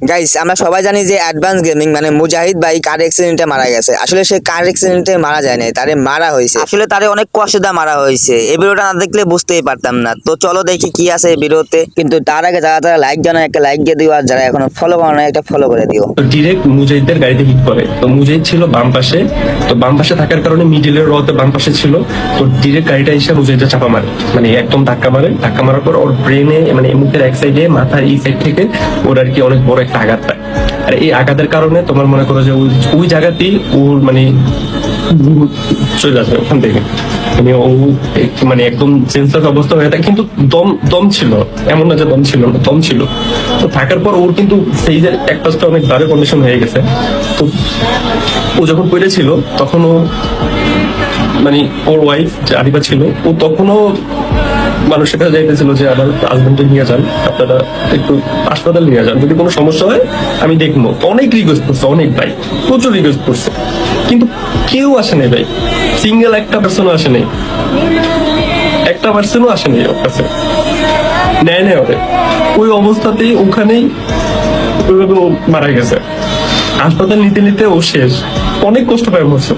Guys আমরা সবাই জানি যে অ্যাডভান্স গেমিং মানে মুজাহিদ ভাই কার অ্যাক্সিডেন্টে মারা গেছে। আসলে সে কার অ্যাক্সিডেন্টে মারা যায় নাই, তারে মারা হয়েছে। আসলে তারে অনেক কষ্ট দিয়ে মারা হয়েছে। এই ভিডিওটা না দেখলে বুঝতেই পারতাম না। তো চলো দেখি কি আছে এই ভিডিওতে। কিন্তু তার আগে যারা যারা লাইক জানায় একটা লাইক দিয়ে দিও, আর যারা এখনো ফলো করো না একটা ফলো করে দিও। তো ডিরেক্ট মুজাহিদের গাড়িতে হিট করে। তো মুজাহিদ ছিল বাম পাশে, তো বাম পাশে থাকার কারণে মিডিলের রতে বাম পাশে ছিল। তো ডিরেক্ট গাড়িটা এসে মুজাহিদের চাপা মারে, মানে একদম ধাক্কা মারে। ধাক্কা মারার পর ওর ব্রেনে মানে মুখের এক সাইডে মাথার এই সাইড থেকে ওর আর কি অনেক বড় একটা আঘাত পায়। আর এই আঘাতের কারণে তোমার মনে করো যে ওই জায়গাতেই ওর মানে চলে যাচ্ছে ওখান থেকে। মানে ও মানে একদম সেন্সলেস অবস্থা হয়ে থাকে, কিন্তু দম দম ছিল, এমন না যে দম ছিল না, দম ছিল। তো থাকার পর ওর কিন্তু সেইজের এক পাশটা অনেক ভালো কন্ডিশন হয়ে গেছে। তো ও যখন পড়েছিল তখন ও মানে ওর ওয়াইফ যে আরিফা ছিল, ও তখনও মানুষের কাছে যাইতেছিল যে আমার হাজবেন্ডকে নিয়ে যান, আপনারা একটু হাসপাতাল নিয়ে যান, যদি কোনো সমস্যা হয় আমি দেখবো। অনেক রিকোয়েস্ট করছে, অনেক ভাই প্রচুর রিকোয়েস্ট করছে, কিন্তু কেউ আসে নাই ভাই। সিঙ্গেল একটা পার্সনও আসে নাই, একটা পার্সনও আসে নাই ওর কাছে, নেয় নেয় ওরে। ওই অবস্থাতেই ওখানেই ওইভাবে ও মারা গেছে। হাসপাতাল নিতে নিতে ও শেষ, অনেক কষ্ট পায় মরছে।